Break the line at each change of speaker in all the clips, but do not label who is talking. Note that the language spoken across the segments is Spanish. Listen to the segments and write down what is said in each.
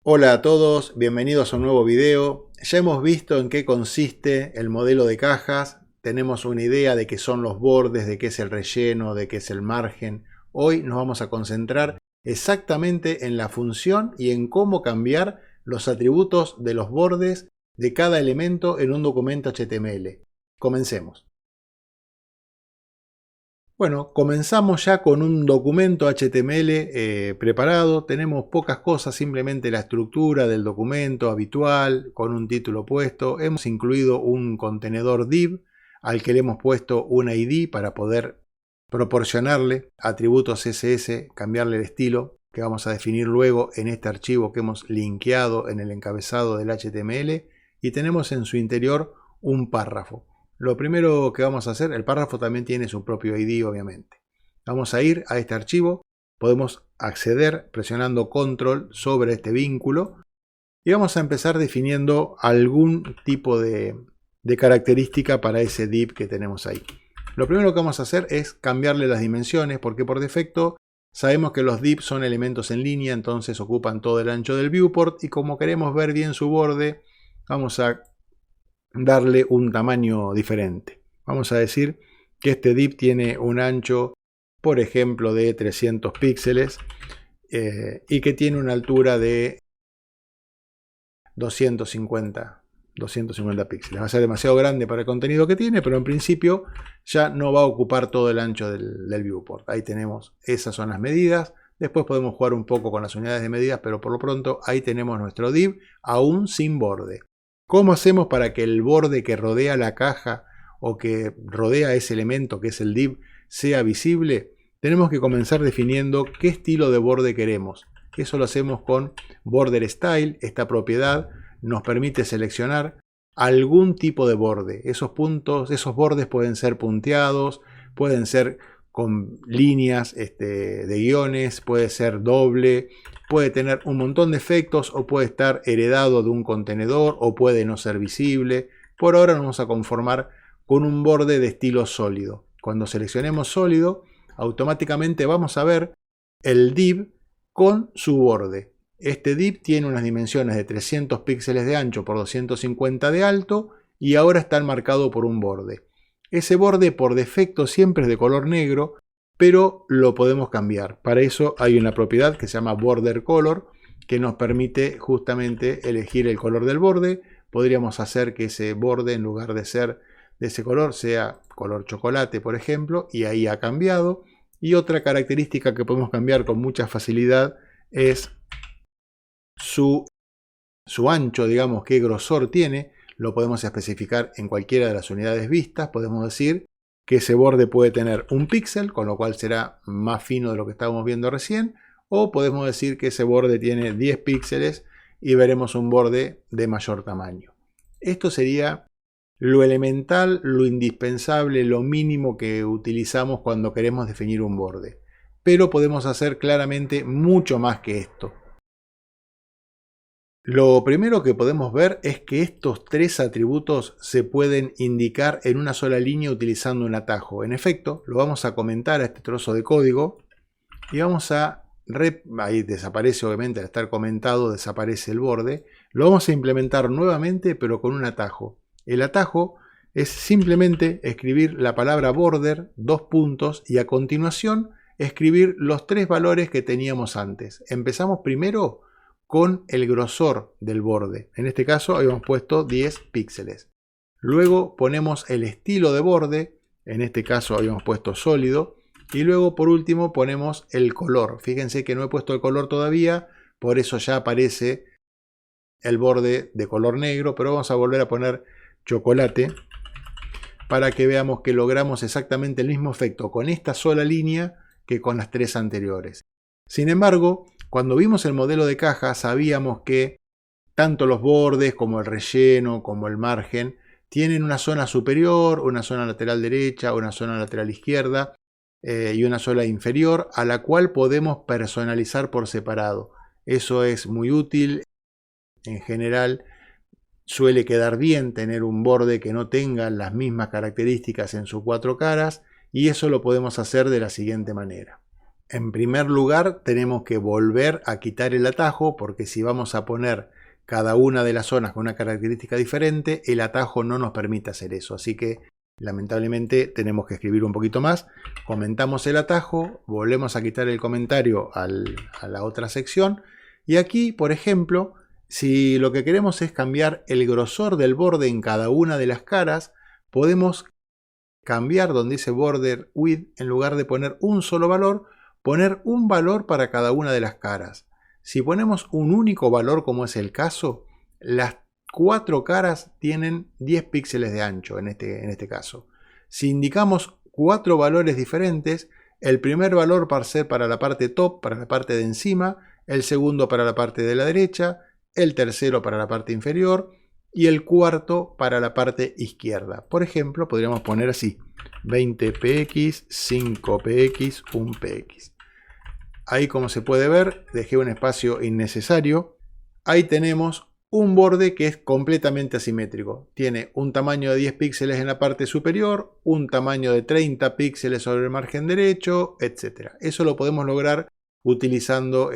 Hola a todos, bienvenidos a un nuevo video. Ya hemos visto en qué consiste el modelo de cajas, tenemos una idea de qué son los bordes, de qué es el relleno, de qué es el margen. Hoy nos vamos a concentrar exactamente en la función y en cómo cambiar los atributos de los bordes de cada elemento en un documento HTML. Comencemos. Bueno, comenzamos ya con un documento HTML preparado. Tenemos pocas cosas, simplemente la estructura del documento habitual con un título puesto. Hemos incluido un contenedor div al que le hemos puesto un ID para poder proporcionarle atributos CSS, cambiarle el estilo que vamos a definir luego en este archivo que hemos linkeado en el encabezado del HTML, y tenemos en su interior un párrafo. Lo primero que vamos a hacer, el párrafo también tiene su propio ID obviamente. Vamos a ir a este archivo, podemos acceder presionando control sobre este vínculo y vamos a empezar definiendo algún tipo de característica para ese div que tenemos ahí. Lo primero que vamos a hacer es cambiarle las dimensiones, porque por defecto sabemos que los divs son elementos en línea, entonces ocupan todo el ancho del viewport, y como queremos ver bien su borde, vamos a darle un tamaño diferente. Vamos a decir que este div tiene un ancho, por ejemplo, de 300 píxeles y que tiene una altura de 250 píxeles. Va a ser demasiado grande para el contenido que tiene, pero en principio ya no va a ocupar todo el ancho del viewport. Ahí tenemos, esas son las medidas. Después podemos jugar un poco con las unidades de medidas, pero por lo pronto ahí tenemos nuestro div aún sin borde. ¿Cómo hacemos para que el borde que rodea la caja o que rodea ese elemento que es el div sea visible? Tenemos que comenzar definiendo qué estilo de borde queremos. Eso lo hacemos con Border Style. Esta propiedad nos permite seleccionar algún tipo de borde. Esos bordes pueden ser punteados, pueden ser con líneas de guiones, puede ser doble, puede tener un montón de efectos, o puede estar heredado de un contenedor, o puede no ser visible. Por ahora nos vamos a conformar con un borde de estilo sólido. Cuando seleccionemos sólido, automáticamente vamos a ver el div con su borde. Este div tiene unas dimensiones de 300 píxeles de ancho por 250 de alto y ahora está marcado por un borde. Ese borde por defecto siempre es de color negro, pero lo podemos cambiar. Para eso hay una propiedad que se llama Border Color, que nos permite justamente elegir el color del borde. Podríamos hacer que ese borde, en lugar de ser de ese color, sea color chocolate, por ejemplo, y ahí ha cambiado. Y otra característica que podemos cambiar con mucha facilidad es su ancho, digamos, qué grosor tiene. Lo podemos especificar en cualquiera de las unidades vistas. Podemos decir que ese borde puede tener un píxel, con lo cual será más fino de lo que estábamos viendo recién, o podemos decir que ese borde tiene 10 píxeles y veremos un borde de mayor tamaño. Esto sería lo elemental, lo indispensable, lo mínimo que utilizamos cuando queremos definir un borde. Pero podemos hacer claramente mucho más que esto. Lo primero que podemos ver es que estos tres atributos se pueden indicar en una sola línea utilizando un atajo. En efecto, lo vamos a comentar a este trozo de código y vamos a... Ahí desaparece, obviamente, al estar comentado, desaparece el borde. Lo vamos a implementar nuevamente, pero con un atajo. El atajo es simplemente escribir la palabra border, dos puntos, y a continuación escribir los tres valores que teníamos antes. Empezamos primero con el grosor del borde. En este caso habíamos puesto 10 píxeles. Luego ponemos el estilo de borde. En este caso habíamos puesto sólido. Y luego por último ponemos el color. Fíjense que no he puesto el color todavía, por eso ya aparece el borde de color negro, pero vamos a volver a poner chocolate para que veamos que logramos exactamente el mismo efecto con esta sola línea que con las tres anteriores. Sin embargo, cuando vimos el modelo de caja sabíamos que tanto los bordes como el relleno como el margen tienen una zona superior, una zona lateral derecha, una zona lateral izquierda y una zona inferior, a la cual podemos personalizar por separado. Eso es muy útil. En general suele quedar bien tener un borde que no tenga las mismas características en sus cuatro caras, y eso lo podemos hacer de la siguiente manera. En primer lugar, tenemos que volver a quitar el atajo, porque si vamos a poner cada una de las zonas con una característica diferente, el atajo no nos permite hacer eso. Así que, lamentablemente, tenemos que escribir un poquito más. Comentamos el atajo, volvemos a quitar el comentario a la otra sección. Y aquí, por ejemplo, si lo que queremos es cambiar el grosor del borde en cada una de las caras, podemos cambiar donde dice border width, en lugar de poner un solo valor, poner un valor para cada una de las caras. Si ponemos un único valor, como es el caso, las 4 caras tienen 10 píxeles de ancho en este caso. Si indicamos 4 valores diferentes, el primer valor va a ser para la parte top, para la parte de encima, el segundo para la parte de la derecha, el tercero para la parte inferior y el cuarto para la parte izquierda. Por ejemplo, podríamos poner así: 20px, 5px, 1px. Ahí, como se puede ver, dejé un espacio innecesario. Ahí tenemos un borde que es completamente asimétrico. Tiene un tamaño de 10 píxeles en la parte superior, un tamaño de 30 píxeles sobre el margen derecho, etc. Eso lo podemos lograr utilizando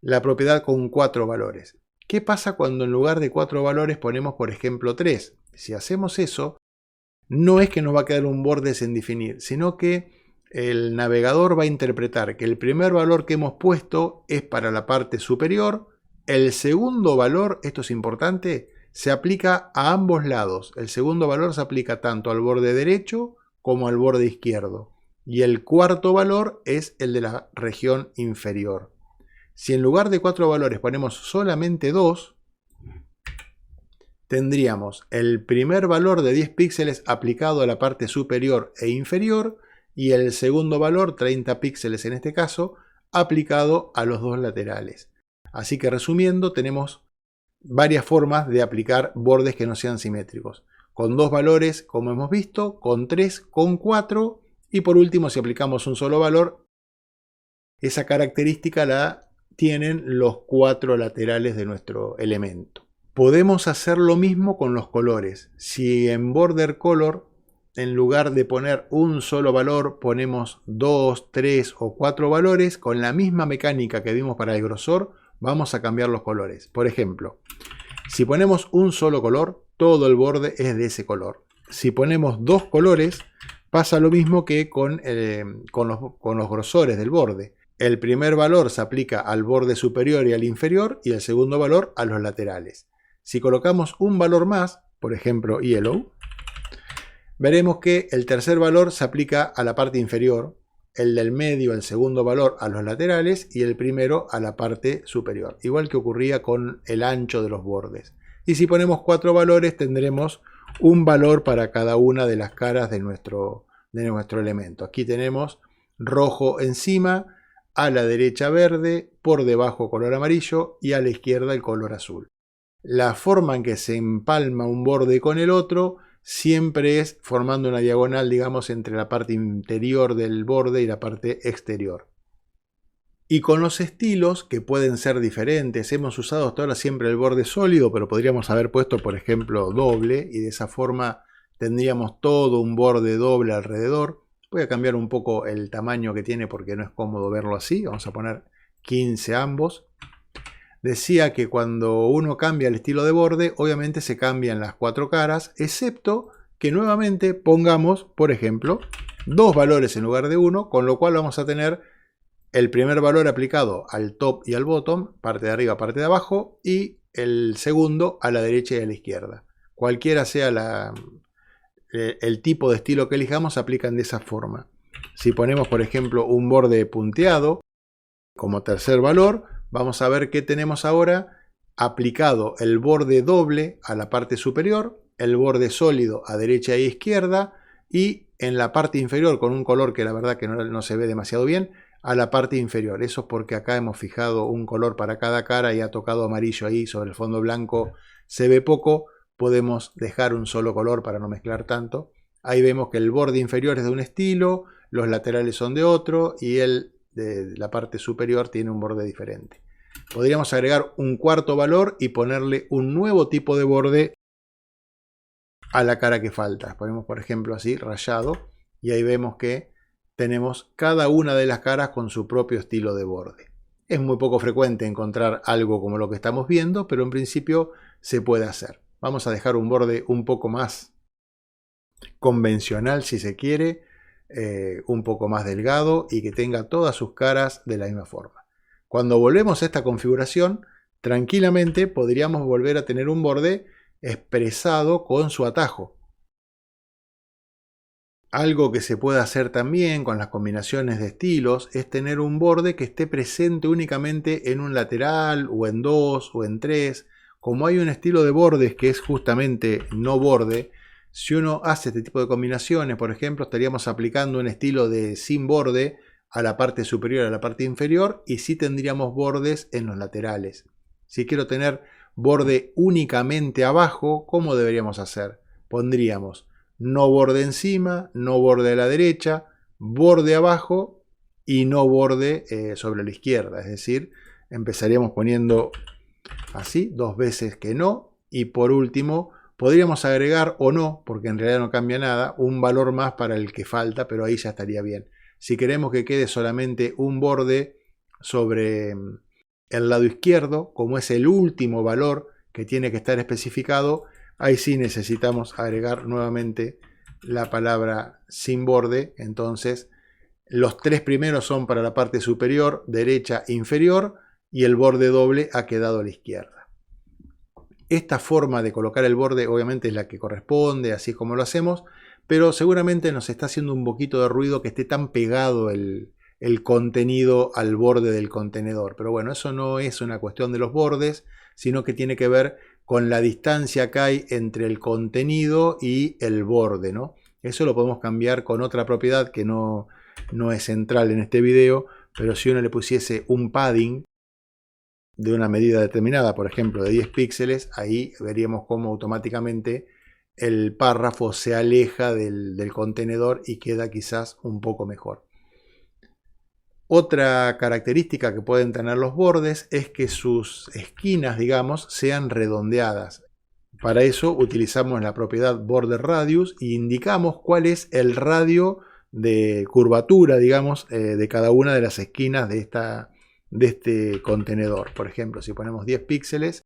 la propiedad con 4 valores. ¿Qué pasa cuando en lugar de 4 valores ponemos, por ejemplo, 3? Si hacemos eso, no es que nos va a quedar un borde sin definir, sino que el navegador va a interpretar que el primer valor que hemos puesto es para la parte superior, el segundo valor, esto es importante, se aplica a ambos lados. El segundo valor se aplica tanto al borde derecho como al borde izquierdo. Y el cuarto valor es el de la región inferior. Si en lugar de 4 valores ponemos solamente 2, tendríamos el primer valor de 10 píxeles aplicado a la parte superior e inferior y el segundo valor, 30 píxeles en este caso, aplicado a los dos laterales. Así que, resumiendo, tenemos varias formas de aplicar bordes que no sean simétricos. Con 2 valores, como hemos visto, con 3, con 4 y por último, si aplicamos un solo valor, esa característica la tienen los 4 laterales de nuestro elemento. Podemos hacer lo mismo con los colores. Si en border color, en lugar de poner un solo valor, ponemos 2, 3 o 4 valores, con la misma mecánica que vimos para el grosor, vamos a cambiar los colores. Por ejemplo, si ponemos un solo color, todo el borde es de ese color. Si ponemos 2 colores, pasa lo mismo que con los grosores del borde. El primer valor se aplica al borde superior y al inferior y el segundo valor a los laterales. Si colocamos un valor más, por ejemplo yellow, veremos que el tercer valor se aplica a la parte inferior, el del medio, el segundo valor, a los laterales y el primero a la parte superior, igual que ocurría con el ancho de los bordes. Y si ponemos 4 valores, tendremos un valor para cada una de las caras de nuestro elemento. Aquí tenemos rojo encima, a la derecha verde, por debajo color amarillo y a la izquierda el color azul. La forma en que se empalma un borde con el otro siempre es formando una diagonal, digamos, entre la parte interior del borde y la parte exterior. Y con los estilos, que pueden ser diferentes, hemos usado hasta ahora siempre el borde sólido, pero podríamos haber puesto, por ejemplo, doble, y de esa forma tendríamos todo un borde doble alrededor. Voy a cambiar un poco el tamaño que tiene porque no es cómodo verlo así. Vamos a poner 15 ambos. Decía que cuando uno cambia el estilo de borde, obviamente se cambian las 4 caras, excepto que nuevamente pongamos, por ejemplo, 2 valores en lugar de 1, con lo cual vamos a tener el primer valor aplicado al top y al bottom, parte de arriba, parte de abajo, y el segundo a la derecha y a la izquierda. Cualquiera sea el tipo de estilo que elijamos, se aplican de esa forma. Si ponemos, por ejemplo, un borde punteado como tercer valor, vamos a ver que tenemos ahora aplicado el borde doble a la parte superior, el borde sólido a derecha e izquierda y en la parte inferior con un color que la verdad que no se ve demasiado bien, a la parte inferior. Eso es porque acá hemos fijado un color para cada cara y ha tocado amarillo ahí sobre el fondo blanco, se ve poco. Podemos dejar un solo color para no mezclar tanto. Ahí vemos que el borde inferior es de un estilo, los laterales son de otro y el de la parte superior tiene un borde diferente. Podríamos agregar un cuarto valor y ponerle un nuevo tipo de borde a la cara que falta. Ponemos, por ejemplo, así, rayado, y ahí vemos que tenemos cada una de las caras con su propio estilo de borde. Es muy poco frecuente encontrar algo como lo que estamos viendo, pero en principio se puede hacer. Vamos a dejar un borde un poco más convencional, si se quiere, un poco más delgado y que tenga todas sus caras de la misma forma. Cuando volvemos a esta configuración, tranquilamente podríamos volver a tener un borde expresado con su atajo. Algo que se puede hacer también con las combinaciones de estilos es tener un borde que esté presente únicamente en un lateral o en dos o en tres. Como hay un estilo de bordes que es justamente no borde, si uno hace este tipo de combinaciones, por ejemplo, estaríamos aplicando un estilo de sin borde a la parte superior y a la parte inferior, y sí tendríamos bordes en los laterales. Si quiero tener borde únicamente abajo, ¿cómo deberíamos hacer? Pondríamos no borde encima, no borde a la derecha, borde abajo y no borde sobre la izquierda. Es decir, empezaríamos poniendo así, dos veces que no, y por último podríamos agregar o no, porque en realidad no cambia nada, un valor más para el que falta, pero ahí ya estaría bien. Si queremos que quede solamente un borde sobre el lado izquierdo, como es el último valor que tiene que estar especificado, ahí sí necesitamos agregar nuevamente la palabra sin borde. Entonces los tres primeros son para la parte superior, derecha, inferior, y el borde doble ha quedado a la izquierda. Esta forma de colocar el borde obviamente es la que corresponde, así es como lo hacemos, pero seguramente nos está haciendo un poquito de ruido que esté tan pegado el contenido al borde del contenedor. Pero bueno, eso no es una cuestión de los bordes, sino que tiene que ver con la distancia que hay entre el contenido y el borde, ¿no? Eso lo podemos cambiar con otra propiedad que no es central en este video, pero si uno le pusiese un padding de una medida determinada, por ejemplo de 10 píxeles, ahí veríamos cómo automáticamente el párrafo se aleja del contenedor y queda quizás un poco mejor. Otra característica que pueden tener los bordes es que sus esquinas, digamos, sean redondeadas. Para eso utilizamos la propiedad border radius y indicamos cuál es el radio de curvatura, digamos, de cada una de las esquinas de este contenedor. Por ejemplo, si ponemos 10 píxeles,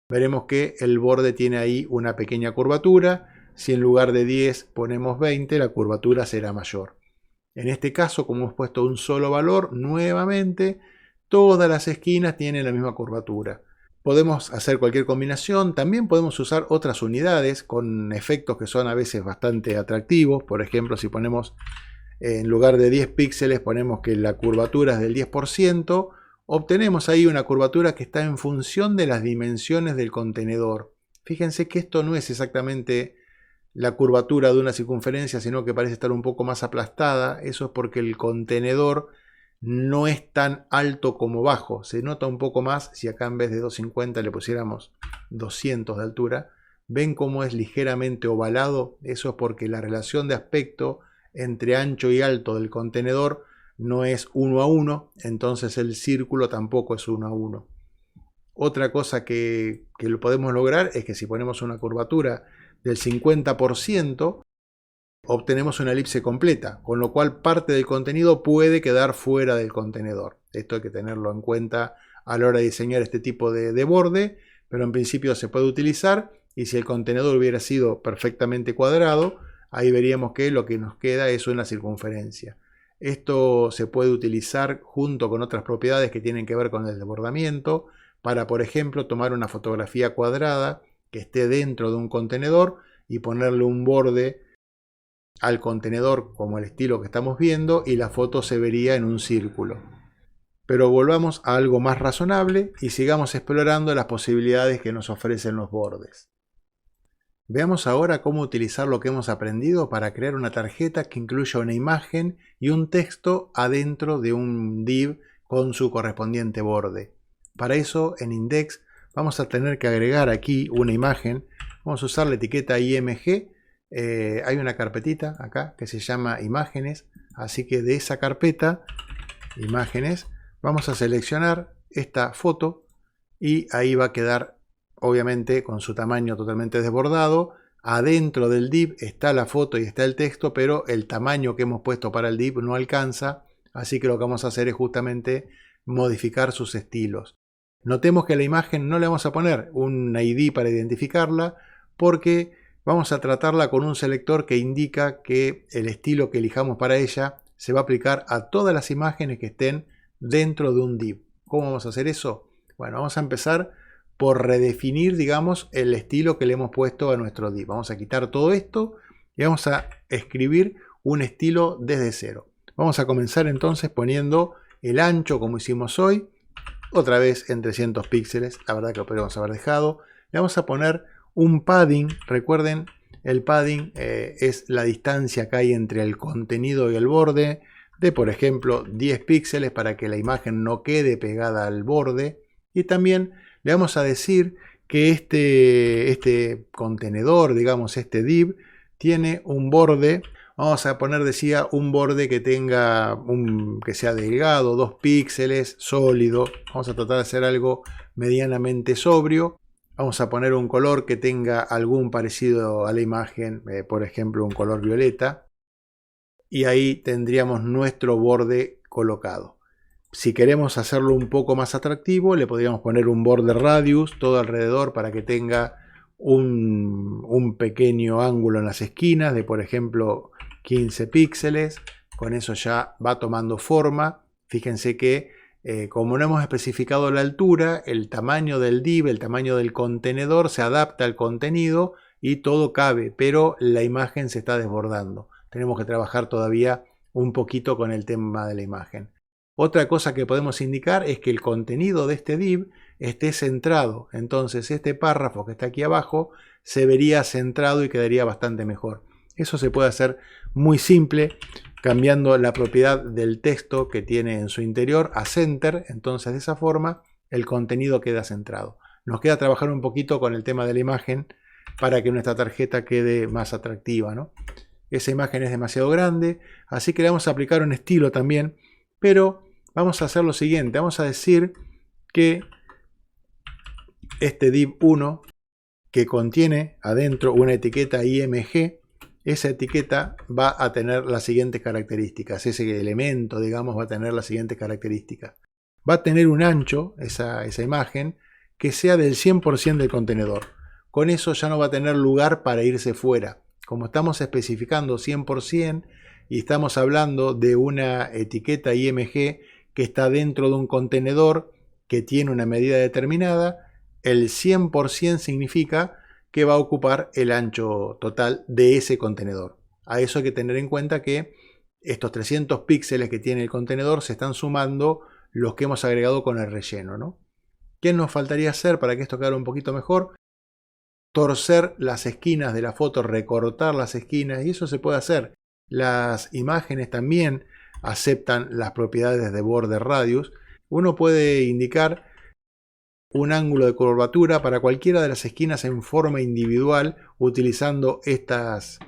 veremos que el borde tiene ahí una pequeña curvatura. Si en lugar de 10 ponemos 20, la curvatura será mayor. En este caso, como hemos puesto un solo valor, nuevamente todas las esquinas tienen la misma curvatura. Podemos hacer cualquier combinación, también podemos usar otras unidades con efectos que son a veces bastante atractivos. Por ejemplo, si ponemos en lugar de 10 píxeles, ponemos que la curvatura es del 10%, obtenemos ahí una curvatura que está en función de las dimensiones del contenedor. Fíjense que esto no es exactamente la curvatura de una circunferencia, sino que parece estar un poco más aplastada. Eso es porque el contenedor no es tan alto como bajo. Se nota un poco más si acá en vez de 250 le pusiéramos 200 de altura. ¿Ven cómo es ligeramente ovalado? Eso es porque la relación de aspecto entre ancho y alto del contenedor no es 1 a 1, entonces el círculo tampoco es 1 a 1. Otra cosa que lo podemos lograr es que si ponemos una curvatura del 50%, obtenemos una elipse completa, con lo cual parte del contenido puede quedar fuera del contenedor. Esto hay que tenerlo en cuenta a la hora de diseñar este tipo de borde, pero en principio se puede utilizar, y si el contenedor hubiera sido perfectamente cuadrado, ahí veríamos que lo que nos queda es una circunferencia. Esto se puede utilizar junto con otras propiedades que tienen que ver con el desbordamiento, para, por ejemplo, tomar una fotografía cuadrada que esté dentro de un contenedor y ponerle un borde al contenedor como el estilo que estamos viendo, y la foto se vería en un círculo. Pero volvamos a algo más razonable y sigamos explorando las posibilidades que nos ofrecen los bordes. Veamos ahora cómo utilizar lo que hemos aprendido para crear una tarjeta que incluya una imagen y un texto adentro de un div con su correspondiente borde. Para eso, en Index vamos a tener que agregar aquí una imagen. Vamos a usar la etiqueta IMG. Hay una carpetita acá que se llama imágenes, así que de esa carpeta, imágenes, vamos a seleccionar esta foto y ahí va a quedar obviamente con su tamaño totalmente desbordado. adentro del div está la foto y está el texto, pero el tamaño que hemos puesto para el div no alcanza, así que lo que vamos a hacer es justamente modificar sus estilos. Notemos que a la imagen no le vamos a poner un ID para identificarla, porque vamos a tratarla con un selector que indica que el estilo que elijamos para ella se va a aplicar a todas las imágenes que estén dentro de un div. ¿Cómo vamos a hacer eso? Bueno, vamos a empezar por redefinir, digamos, el estilo que le hemos puesto a nuestro div. Vamos a quitar todo esto y vamos a escribir un estilo desde cero. Vamos a comenzar entonces poniendo el ancho como hicimos hoy, otra vez en 300 píxeles, la verdad que lo podríamos haber dejado. Le vamos a poner un padding, recuerden, el padding es la distancia que hay entre el contenido y el borde, de por ejemplo 10 píxeles para que la imagen no quede pegada al borde. Y también le vamos a decir que este contenedor, digamos este div, tiene un borde. Vamos a poner, decía, un borde que tenga que sea delgado, 2 píxeles, sólido. Vamos a tratar de hacer algo medianamente sobrio. Vamos a poner un color que tenga algún parecido a la imagen, por ejemplo un color violeta. Y ahí tendríamos nuestro borde colocado. Si queremos hacerlo un poco más atractivo, le podríamos poner un border radius todo alrededor para que tenga un pequeño ángulo en las esquinas de, por ejemplo, 15 píxeles. Con eso ya va tomando forma. Fíjense que como no hemos especificado la altura, el tamaño del div, el tamaño del contenedor se adapta al contenido y todo cabe, pero la imagen se está desbordando. Tenemos que trabajar todavía un poquito con el tema de la imagen. Otra cosa que podemos indicar es que el contenido de este div esté centrado. Entonces este párrafo que está aquí abajo se vería centrado y quedaría bastante mejor. Eso se puede hacer muy simple, cambiando la propiedad del texto que tiene en su interior a center. Entonces de esa forma el contenido queda centrado. Nos queda trabajar un poquito con el tema de la imagen para que nuestra tarjeta quede más atractiva, ¿no? Esa imagen es demasiado grande, así que le vamos a aplicar un estilo también, pero vamos a hacer lo siguiente. Vamos a decir que este div 1 que contiene adentro una etiqueta IMG, esa etiqueta va a tener las siguientes características. Ese elemento, digamos, va a tener las siguientes características. Va a tener un ancho, esa imagen, que sea del 100% del contenedor. Con eso ya no va a tener lugar para irse fuera. Como estamos especificando 100% y estamos hablando de una etiqueta IMG que está dentro de un contenedor que tiene una medida determinada, el 100% significa que va a ocupar el ancho total de ese contenedor. A eso hay que tener en cuenta que estos 300 píxeles que tiene el contenedor se están sumando los que hemos agregado con el relleno, ¿no? ¿Qué nos faltaría hacer para que esto quedara un poquito mejor? Torcer las esquinas de la foto, recortar las esquinas, y eso se puede hacer. Las imágenes también aceptan las propiedades de border radius. Uno puede indicar un ángulo de curvatura para cualquiera de las esquinas en forma individual utilizando estas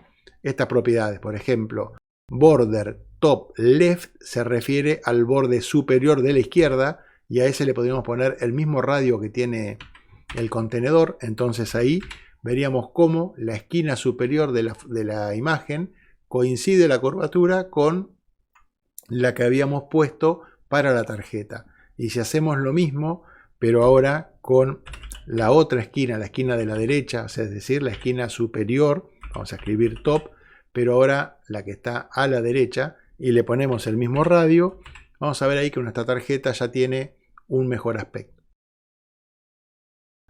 propiedades. Por ejemplo, border top left se refiere al borde superior de la izquierda y a ese le podríamos poner el mismo radio que tiene el contenedor. Entonces ahí veríamos cómo la esquina superior de la imagen coincide la curvatura con la que habíamos puesto para la tarjeta. Y si hacemos lo mismo, pero ahora con la otra esquina, la esquina de la derecha, es decir, la esquina superior, vamos a escribir top, pero ahora la que está a la derecha, y le ponemos el mismo radio, vamos a ver ahí que nuestra tarjeta ya tiene un mejor aspecto.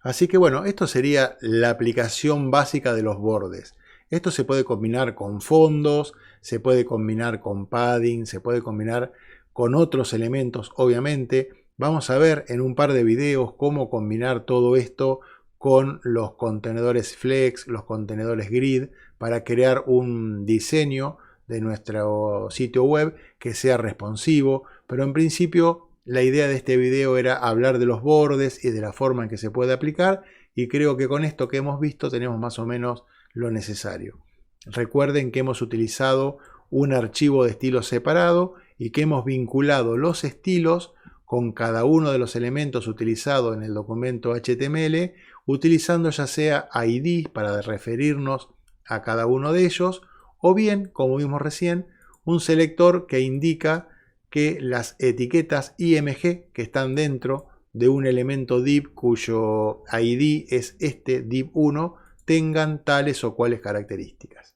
Así que bueno, esto sería la aplicación básica de los bordes. Esto se puede combinar con fondos, se puede combinar con padding, se puede combinar con otros elementos, obviamente. Vamos a ver en un par de videos cómo combinar todo esto con los contenedores flex, los contenedores grid, para crear un diseño de nuestro sitio web que sea responsivo. Pero en principio la idea de este video era hablar de los bordes y de la forma en que se puede aplicar, y creo que con esto que hemos visto tenemos más o menos lo necesario. Recuerden que hemos utilizado un archivo de estilo separado y que hemos vinculado los estilos con cada uno de los elementos utilizados en el documento HTML, utilizando ya sea ID para referirnos a cada uno de ellos, o bien, como vimos recién, un selector que indica que las etiquetas IMG que están dentro de un elemento div cuyo ID es este div1 tengan tales o cuales características.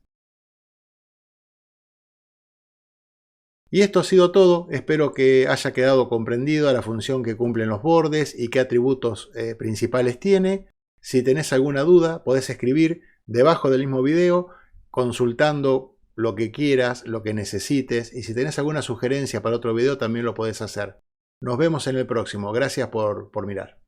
Y esto ha sido todo. Espero que haya quedado comprendido la función que cumplen los bordes y qué atributos principales tiene. Si tenés alguna duda, podés escribir debajo del mismo video consultando lo que quieras, lo que necesites, y si tenés alguna sugerencia para otro video también lo podés hacer. Nos vemos en el próximo. Gracias por mirar.